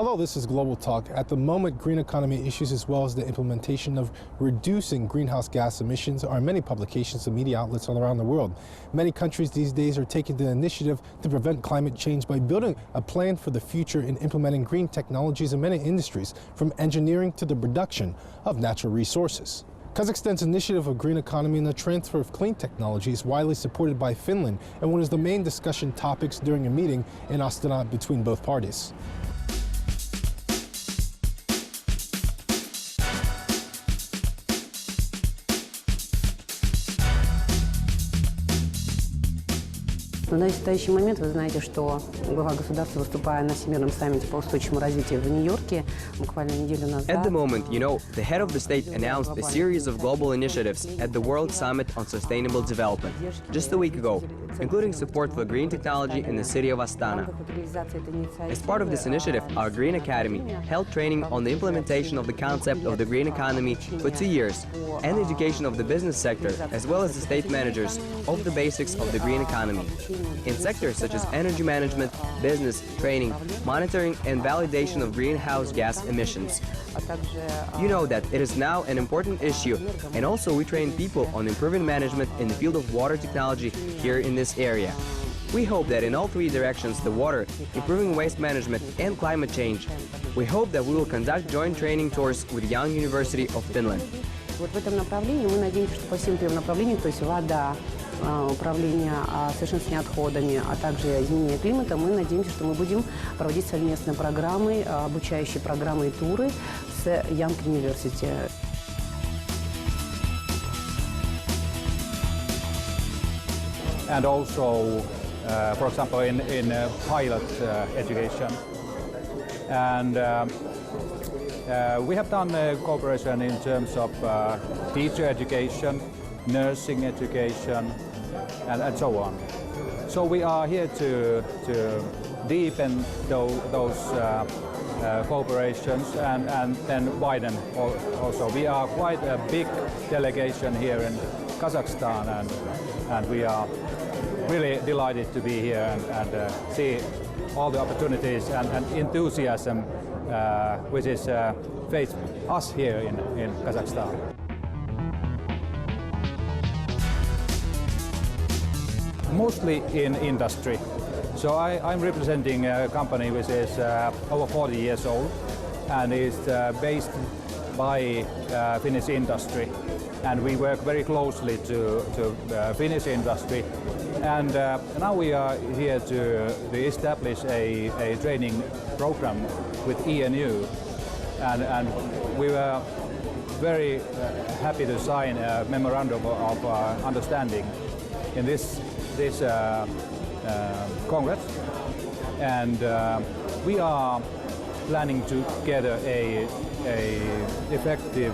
Although this is global talk, at the moment green economy issues as well as the implementation of reducing greenhouse gas emissions are in many publications and media outlets all around the world. Many countries these days are taking the initiative to prevent climate change by building a plan for the future in implementing green technologies in many industries, from engineering to the production of natural resources. Kazakhstan's initiative of green economy and the transfer of clean technology is widely supported by Finland and one of the main discussion topics during a meeting in Astana between both parties. На настоящий момент вы знаете, что глава государства, выступая на Всемирном саммите по устойчивому развитию в Нью-Йорке, буквально неделю назад. At the moment, the head of the state announced a series of global initiatives at the World Summit on Sustainable Development just a week ago, including support for green technology in the city of Astana. As part of this initiative, our Green Academy held training on the implementation of the concept of the green economy for 2 years, and education of the business sector, as well as the state managers, of the basics of the green economy. In sectors such as energy management, business, training, monitoring and validation of greenhouse gas emissions. You know that it is now an important issue, and also we train people on improving management in the field of water technology here in this area. We hope that in all three directions, the water, improving waste management and climate change, we hope that we will conduct joint training tours with Young University of Finland. Вот в этом направлении мы надеемся, что по всем трем направлениям, то есть вода, управление совершенствованием отходами, а также изменение климата, мы надеемся, что мы будем проводить совместные программы, обучающие программы и туры с Young University. And also, for example, in pilot education. And we have done cooperation in terms of teacher education, nursing education, and so on. So we are here to deepen those cooperations and then widen also. We are quite a big delegation here in Kazakhstan, and we are really delighted to be here and see all the opportunities and enthusiasm which is face us here in Kazakhstan. Mostly in industry. So I'm representing a company which is over 40 years old and is based by Finnish industry. And we work very closely to Finnish industry. And now we are here to establish a training program with ENU. And we were very happy to sign a memorandum of understanding in this Congress, and we are planning to gather a effective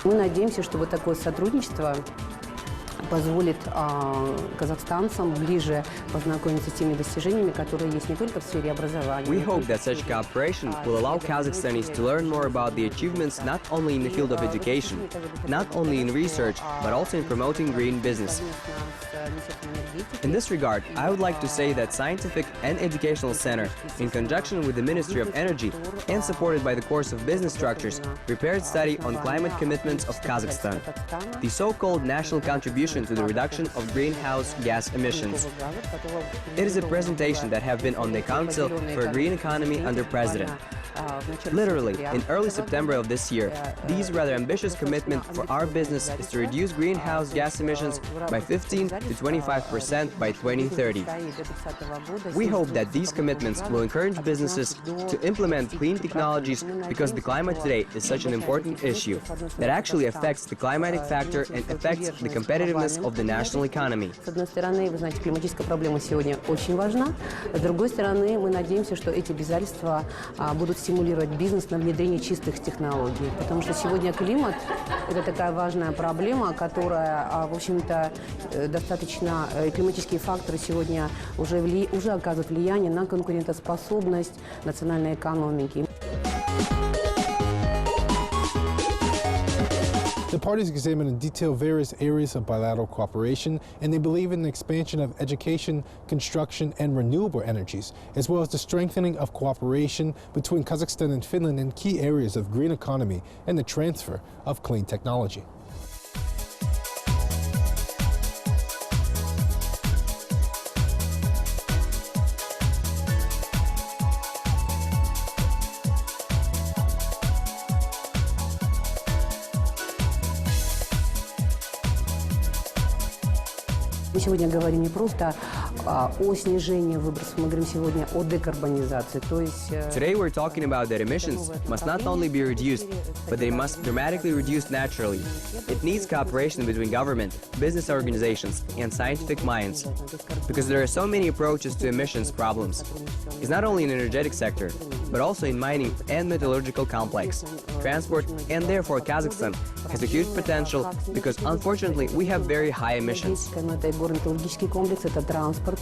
Мы надеемся, что вот такое сотрудничество позволит казахстанцам ближе познакомиться с теми достижениями, которые есть не только в сфере образования. We hope that such cooperation will allow Kazakhstanis to learn more about the achievements not only in the field of education, not only in research, but also in promoting green business. In this regard, I would like to say that Scientific and Educational Center, in conjunction with the Ministry of Energy and supported by the course of business structures, prepared study on climate commitments of Kazakhstan, the so-called national contribution to the reduction of greenhouse gas emissions. It is a presentation that have been on the Council for a Green Economy under President. Literally, in early September of this year, these rather ambitious commitment for our business is to reduce greenhouse gas emissions by 15 to 25% by 2030. We hope that these commitments will encourage businesses to implement clean technologies, because the climate today is such an important issue that actually affects the climatic factor and affects the competitiveness of the national economy. С одной стороны, вы знаете, климатическая проблема сегодня очень важна. С другой стороны, мы надеемся, что эти обязательства будут стимулировать бизнес на внедрение чистых технологий. Потому что сегодня климат – это такая важная проблема, которая, в общем-то, достаточно… Климатические факторы сегодня уже оказывают влияние на конкурентоспособность национальной экономики. The parties examine in detail various areas of bilateral cooperation, and they believe in the expansion of education, construction, and renewable energies, as well as the strengthening of cooperation between Kazakhstan and Finland in key areas of green economy and the transfer of clean technology. Мы сегодня говорим не просто о снижении выбросов, мы говорим сегодня о декарбонизации. То есть Today we're talking about that emissions must not only be reduced, but they must dramatically reduce naturally. It needs cooperation between government, business organizations, and scientific minds, because there are so many approaches to emissions problems. It's not only in the energetic sector, but also in mining and metallurgical complex, transport, and therefore Kazakhstan has a huge potential because unfortunately we have very high emissions. это и горно-металлургический комплекс, это транспорт.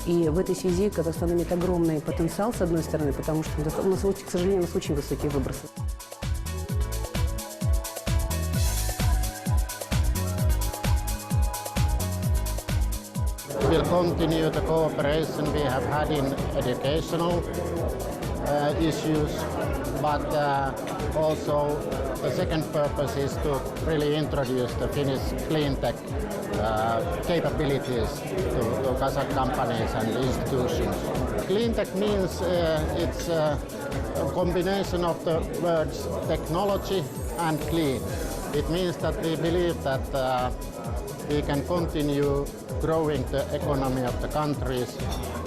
И в этой связи Казахстан имеет огромный потенциал, с одной стороны, потому что у нас, к сожалению, у нас очень высокие выбросы. We'll continue the cooperation we have had in educational issues, but also the second purpose is to really introduce the Finnish clean tech capabilities to Kazakh companies and institutions. Clean tech means it's a combination of the words technology and clean. It means that we believe that we can continue growing the economy of the countries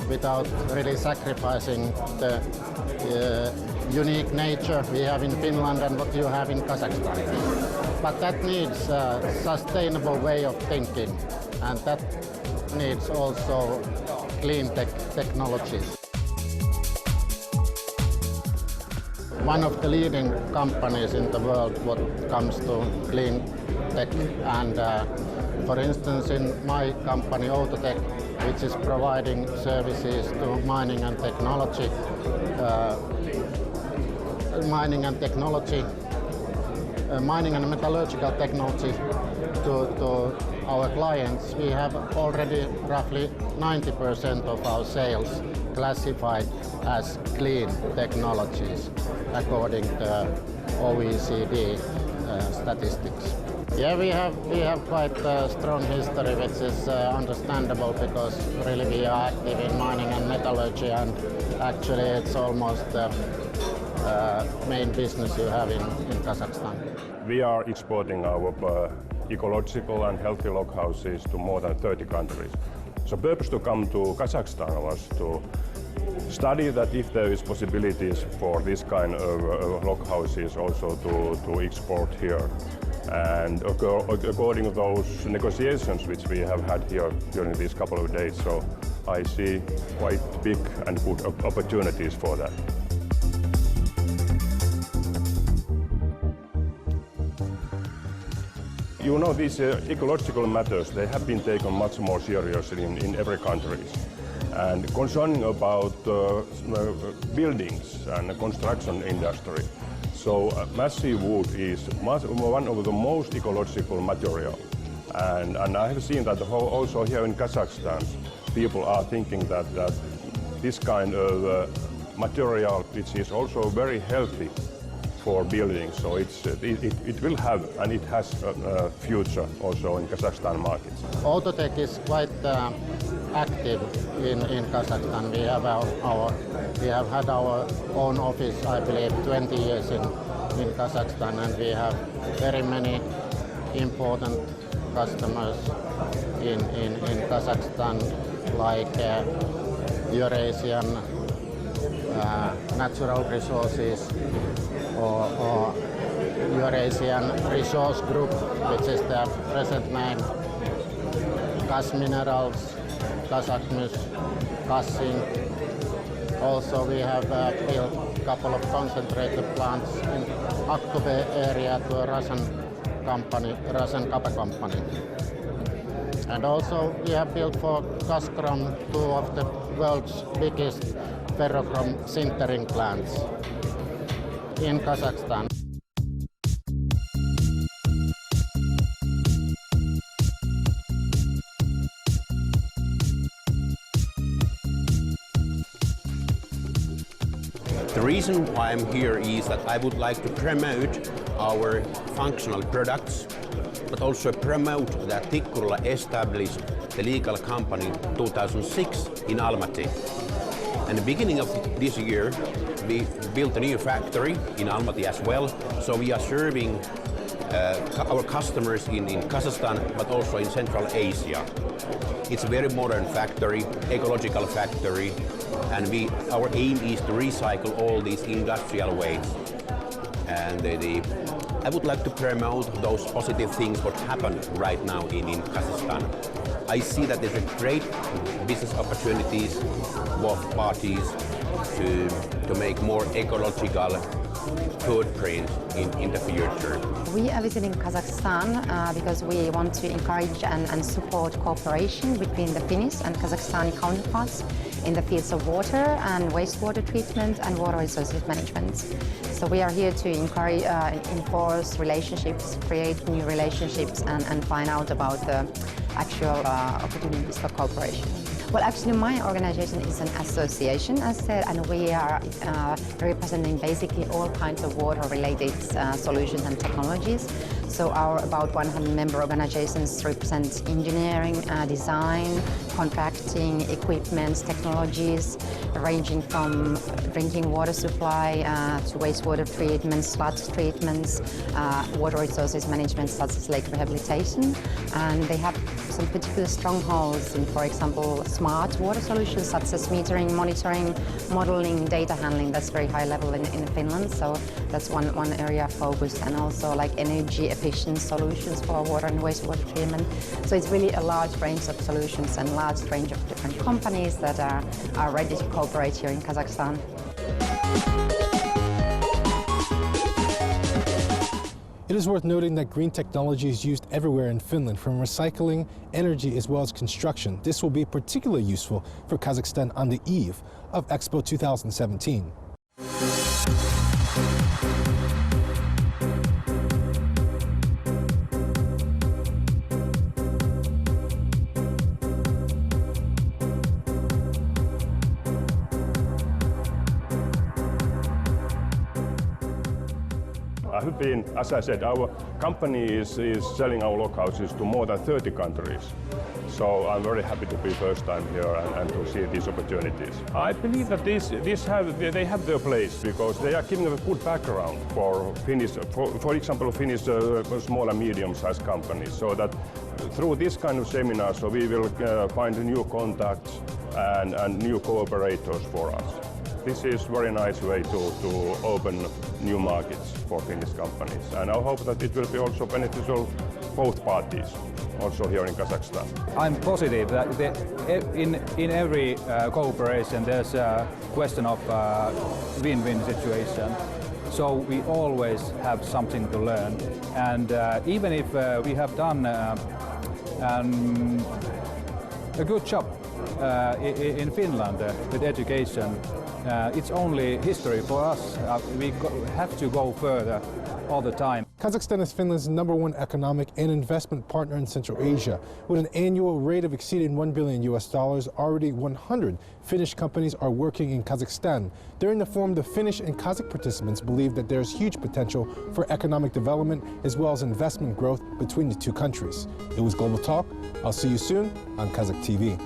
without really sacrificing the unique nature we have in Finland and what you have in Kazakhstan. But that needs a sustainable way of thinking, and that needs also clean technologies. One of the leading companies in the world when it comes to clean tech, and for instance in my company Autotech, which is providing services to mining and metallurgical technology to our clients, we have already roughly 90% of our sales classified as clean technologies according to OECD statistics. Yeah, we have quite a strong history, which is understandable because really we are active in mining and metallurgy, and actually it's almost the main business you have in Kazakhstan. We are exporting our ecological and healthy log houses to more than 30 countries. So the purpose to come to Kazakhstan was to study that if there is possibilities for this kind of log houses also to export here. And according to those negotiations which we have had here during these couple of days, so I see quite big and good opportunities for that. You know, these ecological matters, they have been taken much more seriously in every country. And concerning about buildings and the construction industry, so massive wood is one of the most ecological material. And I have seen that also here in Kazakhstan, people are thinking that this kind of material, which is also very healthy for buildings, so it will have and it has a future also in Kazakhstan markets. Autotech is quite active in Kazakhstan. We have had our own office, I believe, 20 years in Kazakhstan, and we have very many important customers in Kazakhstan, like Eurasian Natural Resources or Eurasian Resource Group, which is the present name, Kaz Minerals, Kazakhmys, Kazzinc. Also we have built a couple of concentrated plants in Aktobe area to a Russian copper company. And also we have built for Gazprom two of the world's biggest ferrochrome sintering plants. in Kazakhstan. The reason why I'm here is that I would like to promote our functional products, but also promote that Tikkurila established the legal company in 2006 in Almaty. And the beginning of this year, we built a new factory in Almaty as well, so we are serving our customers in Kazakhstan, but also in Central Asia. It's a very modern factory, ecological factory, and our aim is to recycle all these industrial waste. And I would like to promote those positive things what happen right now in Kazakhstan. I see that there's a great business opportunities for parties to make more ecological footprint in the future. We are visiting Kazakhstan because we want to encourage and support cooperation between the Finnish and Kazakhstani counterparts in the fields of water and wastewater treatment and water resources management. So we are here to encourage, enforce relationships, create new relationships and find out about the actual opportunities for cooperation. Well, actually, my organization is an association, as said, and we are representing basically all kinds of water-related solutions and technologies. So our about 100 member organizations represent engineering, design, contracting, equipment, technologies, ranging from drinking water supply to wastewater treatment, sludge treatments, water resources management such as lake rehabilitation. And they have some particular strongholds in, for example, smart water solutions such as metering, monitoring, modeling, data handling. That's very high level in Finland, so that's one area of focus, and also like energy efficient solutions for water and wastewater treatment. So it's really a large range of solutions and large range of different companies that are ready to cooperate here in Kazakhstan. It is worth noting that green technology is used everywhere in Finland, from recycling, energy, as well as construction. This will be particularly useful for Kazakhstan on the eve of Expo 2017. As I said, our company is selling our lockhouses to more than 30 countries. So I'm very happy to be first time here and to see these opportunities. I believe that they have their place because they are giving a good background for Finnish, for example, Finnish small and medium-sized companies. So that through this kind of seminars, so we will find new contacts and new cooperators for us. This is a very nice way to open new markets for Finnish companies, and I hope that it will be also beneficial both parties, also here in Kazakhstan. I'm positive that in every cooperation there's a question of win-win situation. So we always have something to learn, and even if we have done a good job in Finland with education, it's only history for us. We have to go further all the time. Kazakhstan is Finland's #1 economic and investment partner in Central Asia. With an annual rate of exceeding $1 billion, already 100 Finnish companies are working in Kazakhstan. During the forum, the Finnish and Kazakh participants believe that there is huge potential for economic development as well as investment growth between the two countries. It was Global Talk. I'll see you soon on Kazakh TV.